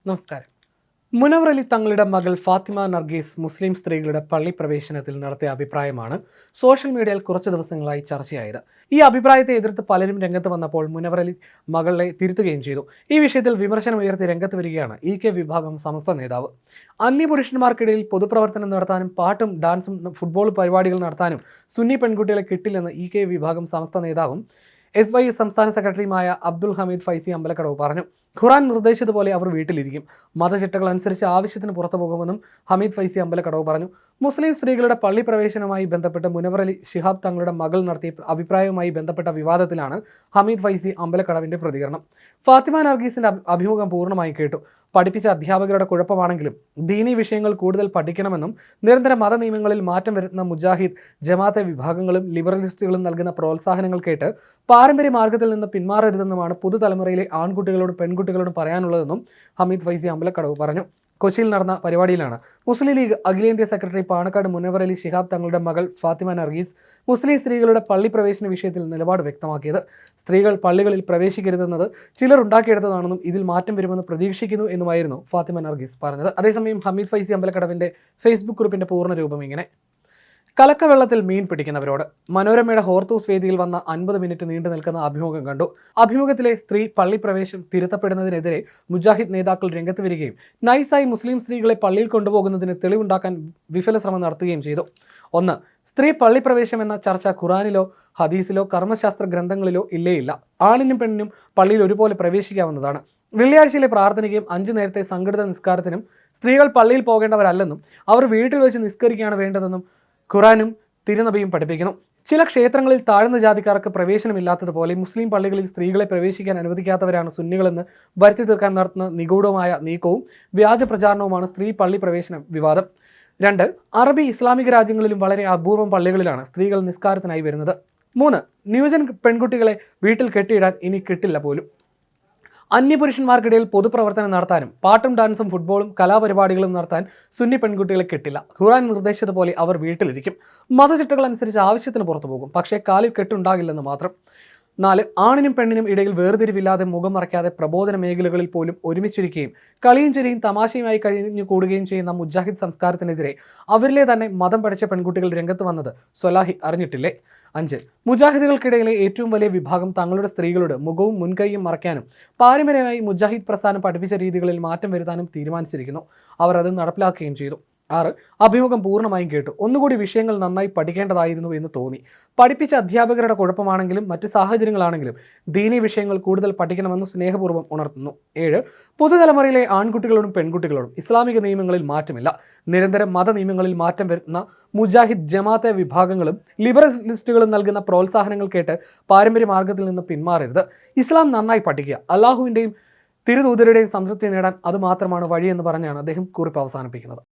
നമസ്കാരം. മുനവർ അലി തങ്ങളുടെ മകൾ ഫാത്തിമ നർഗീസ് മുസ്ലിം സ്ത്രീകളുടെ പള്ളി പ്രവേശനത്തിൽ നടത്തിയ അഭിപ്രായമാണ് സോഷ്യൽ മീഡിയയിൽ കുറച്ചു ദിവസങ്ങളായി ചർച്ചയായത്. ഈ അഭിപ്രായത്തെ എതിർത്ത് പലരും രംഗത്ത് വന്നപ്പോൾ മുനവർ അലി മകളെ തിരുത്തുകയും ചെയ്തു. ഈ വിഷയത്തിൽ വിമർശനം ഉയർത്തി രംഗത്ത് വരികയാണ് EK വിഭാഗം സമസ്ത നേതാവ്. അന്യപുരുഷന്മാർക്കിടയിൽ പൊതുപ്രവർത്തനം നടത്താനും പാട്ടും ഡാൻസും ഫുട്ബോൾ പരിപാടികൾ നടത്താനും സുന്നി പെൺകുട്ടികളെ കിട്ടില്ലെന്ന് EK വിഭാഗം സമസ്ത നേതാവും SYS സംസ്ഥാന സെക്രട്ടറിയുമായ അബ്ദുൽ ഹമീദ് ഫൈസി അമ്പലക്കടവ് പറഞ്ഞു. ഖുറാൻ നിർദ്ദേശിച്ചതുപോലെ അവർ വീട്ടിലിരിക്കും. മതചിട്ടകൾ അനുസരിച്ച് ആവശ്യത്തിന് പുറത്തു പോകുമെന്നും ഹമീദ് ഫൈസി അമ്പലക്കടവ് പറഞ്ഞു. മുസ്ലിം സ്ത്രീകളുടെ പള്ളി പ്രവേശനവുമായി ബന്ധപ്പെട്ട് മുനവർ അലി ശിഹാബ് തങ്ങളുടെ മകൾ നടത്തിയ അഭിപ്രായവുമായി ബന്ധപ്പെട്ട വിവാദത്തിലാണ് ഹമീദ് ഫൈസി അമ്പലക്കടവിന്റെ പ്രതികരണം. ഫാത്തിമ നർഗീസിന്റെ അഭിമുഖം പൂർണ്ണമായി കേട്ടു. പഠിപ്പിച്ച അധ്യാപകരുടെ കുഴപ്പമാണെങ്കിലും ദീനീ വിഷയങ്ങൾ കൂടുതൽ പഠിക്കണമെന്നും നിരന്തര മത നിയമങ്ങളിൽ മാറ്റം വരുത്തുന്ന മുജാഹിദ്, ജമാഅത്തെ വിഭാഗങ്ങളും ലിബറലിസ്റ്റുകളും നൽകുന്ന പ്രോത്സാഹനങ്ങൾ കേട്ട് പാരമ്പര്യ മാർഗത്തിൽ നിന്ന് പിന്മാറരുതെന്നുമാണ് പുതുതലമുറയിലെ ആൺകുട്ടികളോടും പെൺകുട്ടികളോടും പറയാനുള്ളതെന്നും ഹമീദ് ഫൈസി അമ്പലക്കടവ് പറഞ്ഞു. കൊച്ചിയിൽ നടന്ന പരിപാടിയിലാണ് മുസ്ലിം ലീഗ് അഖിലേന്ത്യാ സെക്രട്ടറി പാണക്കാട് മുനവർ അലി ശിഹാബ് തങ്ങളുടെ മകൾ ഫാത്തിമ നർഗീസ് മുസ്ലിം സ്ത്രീകളുടെ പള്ളി പ്രവേശന വിഷയത്തിൽ നിലപാട് വ്യക്തമാക്കിയത്. സ്ത്രീകൾ പള്ളികളിൽ പ്രവേശിക്കരുതെന്നത് ചിലർ ഉണ്ടാക്കിയെടുത്തതാണെന്നും ഇതിൽ മാറ്റം വരുമെന്ന് പ്രതീക്ഷിക്കുന്നു എന്നുമായിരുന്നു ഫാത്തിമ നർഗീസ് പറഞ്ഞത്. അതേസമയം ഹമീദ് ഫൈസി അമ്പലക്കടവിന്റെ ഫേസ്ബുക്ക് കുറിപ്പിന്റെ പൂർണ്ണ രൂപം ഇങ്ങനെ: കലക്കവെള്ളത്തിൽ മീൻ പിടിക്കുന്നവരോട്. മനോരമയുടെ ഹോർത്തൂസ് വേദിയിൽ വന്ന 50 മിനിറ്റ് നീണ്ടു നിൽക്കുന്ന അഭിമുഖം കണ്ടു. അഭിമുഖത്തിലെ സ്ത്രീ പള്ളി പ്രവേശം തിരുത്തപ്പെടുന്നതിനെതിരെ മുജാഹിദ് നേതാക്കൾ രംഗത്ത് വരികയും നൈസായി മുസ്ലിം സ്ത്രീകളെ പള്ളിയിൽ കൊണ്ടുപോകുന്നതിന് തെളിവുണ്ടാക്കാൻ വിഫല ശ്രമം നടത്തുകയും ചെയ്തു. 1. സ്ത്രീ പള്ളി പ്രവേശം എന്ന ചർച്ച ഖുറാനിലോ ഹദീസിലോ കർമ്മശാസ്ത്ര ഗ്രന്ഥങ്ങളിലോ ഇല്ലേയില്ല. ആണിനും പെണ്ണിനും പള്ളിയിൽ ഒരുപോലെ പ്രവേശിക്കാവുന്നതാണ്. വെള്ളിയാഴ്ചയിലെ പ്രാർത്ഥനയ്ക്കും 5 നേരത്തെ സംഘടിത നിസ്കാരത്തിനും സ്ത്രീകൾ പള്ളിയിൽ പോകേണ്ടവരല്ലെന്നും അവർ വീട്ടിൽ വെച്ച് നിസ്കരിക്കുകയാണ് വേണ്ടതെന്നും ഖുറാനും തിരുനബിയും പഠിപ്പിക്കുന്നു. ചില ക്ഷേത്രങ്ങളിൽ താഴ്ന്ന ജാതിക്കാർക്ക് പ്രവേശനമില്ലാത്തതുപോലെ മുസ്ലിം പള്ളികളിൽ സ്ത്രീകളെ പ്രവേശിക്കാൻ അനുവദിക്കാത്തവരാണ് സുന്നികളെന്ന് വരുത്തി തീർക്കാൻ നടത്തുന്ന നിഗൂഢമായ നീക്കവും വ്യാജ പ്രചാരണവുമാണ് സ്ത്രീ പള്ളി പ്രവേശന വിവാദം. 2. അറബി ഇസ്ലാമിക രാജ്യങ്ങളിലും വളരെ അപൂർവം പള്ളികളിലാണ് സ്ത്രീകൾ നിസ്കാരത്തിനായി വരുന്നത്. 3. ന്യൂജൻ പെൺകുട്ടികളെ വീട്ടിൽ കെട്ടിയിടാൻ ഇനി കിട്ടില്ല പോലും. അന്യപുരുഷന്മാർക്കിടയിൽ പൊതുപ്രവർത്തനം നടത്താനും പാട്ടും ഡാൻസും ഫുട്ബോളും കലാപരിപാടികളും നടത്താൻ സുന്നി പെൺകുട്ടികളെ കിട്ടില്ല. ഖുറാൻ നിർദ്ദേശിച്ചതുപോലെ അവർ വീട്ടിലിരിക്കും. മതചിട്ടകൾ അനുസരിച്ച് ആവശ്യത്തിന് പുറത്തു പോകും. പക്ഷേ കാലിൽ കെട്ടുണ്ടാകില്ലെന്ന് മാത്രം. 4. ആണിനും പെണ്ണിനും ഇടയിൽ വേർതിരിവില്ലാതെ മുഖം മറയ്ക്കാതെ പ്രബോധന മേഖലകളിൽ പോലും ഒരുമിച്ചിരിക്കുകയും കളിയും ചിരിയും തമാശയുമായി കഴിഞ്ഞു കൂടുകയും ചെയ്യുന്ന മുജാഹിദ് സംസ്കാരത്തിനെതിരെ അവരിലെ തന്നെ മതം പഠിച്ച പെൺകുട്ടികൾ രംഗത്ത് വന്നത് സ്വലാഹി അറിഞ്ഞിട്ടില്ലേ? 5. മുജാഹിദുകൾക്കിടയിലെ ഏറ്റവും വലിയ വിഭാഗം തങ്ങളുടെ സ്ത്രീകളുടെ മുഖവും മുൻകൈയും മറയ്ക്കാനും പാരമ്പര്യമായി മുജാഹിദ് പ്രസ്ഥാനം പഠിപ്പിച്ച രീതികളിൽ മാറ്റം വരുത്താനും തീരുമാനിച്ചിരിക്കുന്നു. അവർ അത് നടപ്പിലാക്കുകയും ചെയ്തു. 6. അഭിമുഖം പൂർണ്ണമായും കേട്ടു. ഒന്നുകൂടി വിഷയങ്ങൾ നന്നായി പഠിക്കേണ്ടതായിരുന്നു എന്ന് തോന്നി. പഠിപ്പിച്ച അധ്യാപകരുടെ കുഴപ്പമാണെങ്കിലും മറ്റ് സാഹചര്യങ്ങളാണെങ്കിലും ദീനീ വിഷയങ്ങൾ കൂടുതൽ പഠിക്കണമെന്ന് സ്നേഹപൂർവ്വം ഉണർത്തുന്നു. 7. പുതുതലമുറയിലെ ആൺകുട്ടികളോടും പെൺകുട്ടികളോടും ഇസ്ലാമിക നിയമങ്ങളിൽ മാറ്റമില്ല. നിരന്തരം മത നിയമങ്ങളിൽ മാറ്റം വരുത്തുന്ന മുജാഹിദ്, ജമാഅത്തെ വിഭാഗങ്ങളും ലിബറലിസ്റ്റുകളും നൽകുന്ന പ്രോത്സാഹനങ്ങൾ കേട്ട് പാരമ്പര്യ മാർഗത്തിൽ നിന്ന് പിന്മാറരുത്. ഇസ്ലാം നന്നായി പഠിക്കുക. അള്ളാഹുവിൻ്റെയും തിരുദൂതരുടെയും സംതൃപ്തി നേടാൻ അത് മാത്രമാണ് വഴിയെന്ന് പറഞ്ഞാണ് അദ്ദേഹം കുറിപ്പ് അവസാനിപ്പിക്കുന്നത്.